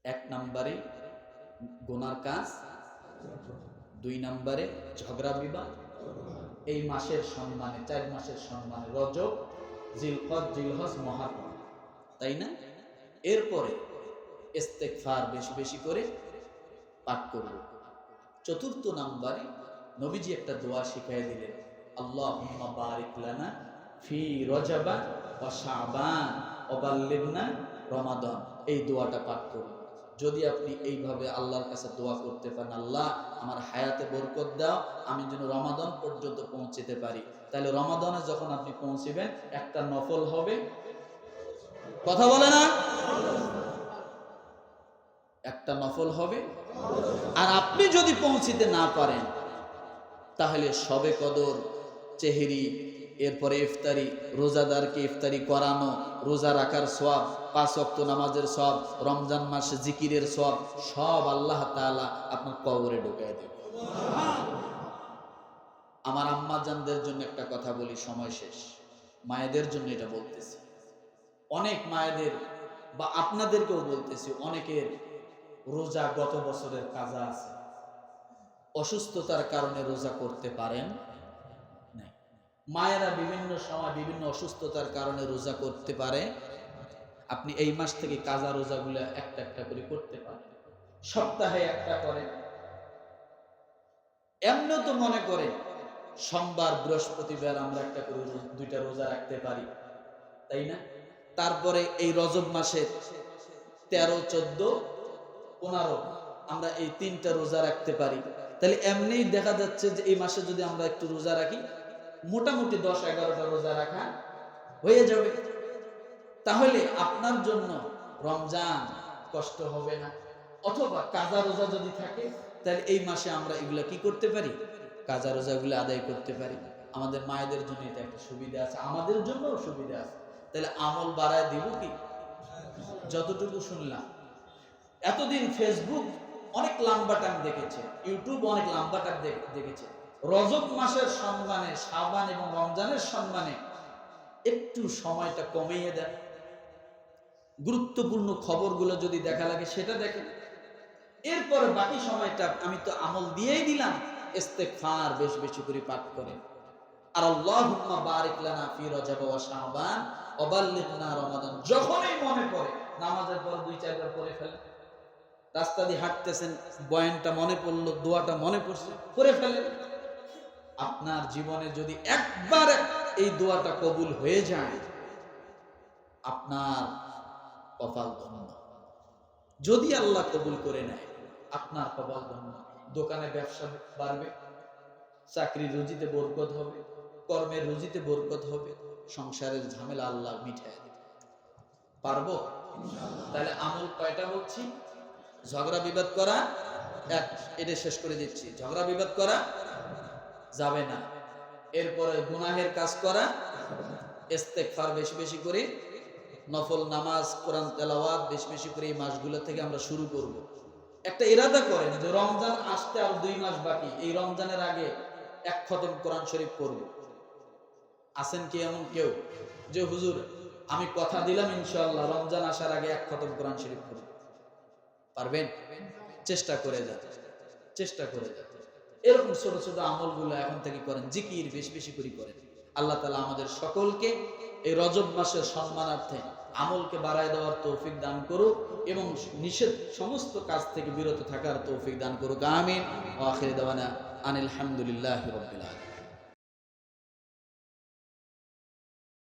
এক নম্বরে গুনার কাজ, দুই নম্বরে ঝগড়া বিবাদ। এই মাসের সম্মানে, 4 মাসের সম্মানে রজব, জিলকদ, জিলহজ, মুহররম, তাই না? এরপরে ইস্তেগফার বেশি বেশি করে পাঠ করব। চতুর্থ নম্বরে নবীজি একটা দোয়া শিখিয়ে দিলেন, আল্লাহুম্মা বারিক লানা ফি রজবা ওয়া শাবান ওয়া বাল্লিগনা রমাদান। এই দোয়াটা পাঠ করুন। যদি আপনি এইভাবে আল্লাহর কাছে দোয়া করতে পারেন, আল্লাহ আমার হায়াতে বরকত দাও, আমি যেন রমাদান পর্যন্ত পৌঁছতে পারি, তাহলে রমাদানে যখন আপনি পৌঁছবেন একটা নফল হবে। কথা বলে না? একটা নফল হবে। আর আপনি যদি পৌঁছিতে না পারেন তাহলে শবে কদর, চেহেরি, এরপরে ইফতারি, রোজাদারকে ইফতারি করানো, রোজা রাখার সওয়াব, 5 ওয়াক্ত নামাজের সওয়াব, রমজান মাসে জিকিরের সওয়াব, সব আল্লাহ তাআলা আপনার কবরে ঢুকায় দেবে। আমার আম্মা জানদের জন্য একটা কথা বলি, সময় শেষ। মায়েদের জন্য এটা বলতেছি, অনেক মায়েদের বা আপনাদেরকেও বলতেছি, অনেকের রোজা গত বছরের কাজা আছে, অসুস্থতার কারণে রোজা করতে পারেন না। মায়েরা বিভিন্ন সময় বিভিন্ন অসুস্থতার কারণে রোজা করতে পারে। আপনি এই মাস থেকে কাজা রোজাগুলো একটা একটা করে করতে পারেন, সপ্তাহে একটা করে। এমনি তো মনে করে সোমবার বৃহস্পতিবার আমরা একটা করে 2টা রোজা রাখতে পারি, তাই না? তারপরে এই রজব মাসের 13, 14, 15 আমরা এই 3টা রোজা রাখতে পারি। তাহলে এমনিই দেখা যাচ্ছে যে এই মাসে যদি আমরা একটু রোজা রাখি, মোটামুটি 10-11টা রোজা রাখা হয়ে যাবে। তাহলে আপনার জন্য রমজান কষ্ট হবে না। অথবা কাজা রোজা যদি থাকে, তাহলে এই মাসে আমরা এগুলা কি করতে পারি? কাজা রোজাগুলো আদায় করতে পারি। আমাদের মায়েদের জন্য এটা একটা সুবিধা আছে, আমাদের জন্যও সুবিধা আছে। তাহলে আমল বাড়ায় দিব কি? যতটুকু শুনলাম এতদিন ফেসবুক অনেক লম্বা টাইম দেখেছে, ইউটিউব অনেক লম্বা টাইম দেখেছে। রজব মাসের সম্মানে, শাবান এবং রমজানের সম্মানে একটু সময়টা কমিয়ে দেন। গুরুত্বপূর্ণ খবরগুলো যদি দেখা লাগে সেটা দেখেন। এরপরে বাকি সময়টা আমি তো আমল দিয়েই দিলাম, ইস্তেগফার বেশি বেশি করে পাঠ করেন। আর আল্লাহুম্মা বারিক লানা ফি রজব ওয়া শাবান ওয়া বাল্লিগনা রমাদান যখনই মনে পড়ে, নামাজের পর 2-4 বার পড়ে ফেলেন। রাস্তা দিয়ে হাঁটতেছেন, বয়ানটা মনে পড়লো, দোয়াটা মনে পড়ছে, করে ফেলেন। আপনার জীবনে যদি একবার এই দোয়াটা কবুল হয়ে যায়, আপনার কপাল ধন্য। যদি আল্লাহ কবুল করে নেয়, আপনার কপাল ধন্য। দোকানে ব্যবসা বাড়বে, চাকরির রুজিতে বরকত হবে, কর্মের রুজিতে বরকত হবে, সংসারের ঝামেলা আল্লাহ মিটায় দেবে। পারবো? তাহলে আমল কয়টা বলছি? ঝগড়া বিবাদ করা এক, এটা শেষ করে দিচ্ছি। ঝগড়া বিবাদ করা যাবে না। এরপরে গুনাহের কাজ করা, ইস্তেগফার বেশি বেশি করে, নফল নামাজ, কোরআন তেলাওয়াত বেশি বেশি করে এই মাসগুলো থেকে আমরা শুরু করব। একটা ইরাদা করেন যে রমজান আসতে আর 2 মাস বাকি, এই রমজানের আগে 1 খতম কোরআন শরীফ পড়ব। আছেন কি এমন কেউ যে হুজুর আমি কথা দিলাম ইনশাআল্লাহ রমজান আসার আগে 1 খতম কোরআন শরীফ পড়ব? পারবেন? চেষ্টা করে যান, চেষ্টা করে যান। এরকম ছোট ছোট আমলগুলো এখন থেকে করেন, জিকির বেশি বেশি করে করেন। আল্লাহ তাআলা আমাদের সকলকে এই রজব মাসের সম্মানার্থে আমলকে বাড়ায় দেওয়ার তৌফিক দান করুক এবং নিষেধ সমস্ত কাজ থেকে বিরত থাকার তৌফিক দান করুক। আমিন। ওয়া আখিরু দাওয়ানা আনিল হামদুলিল্লাহি রাব্বিল আলামিন।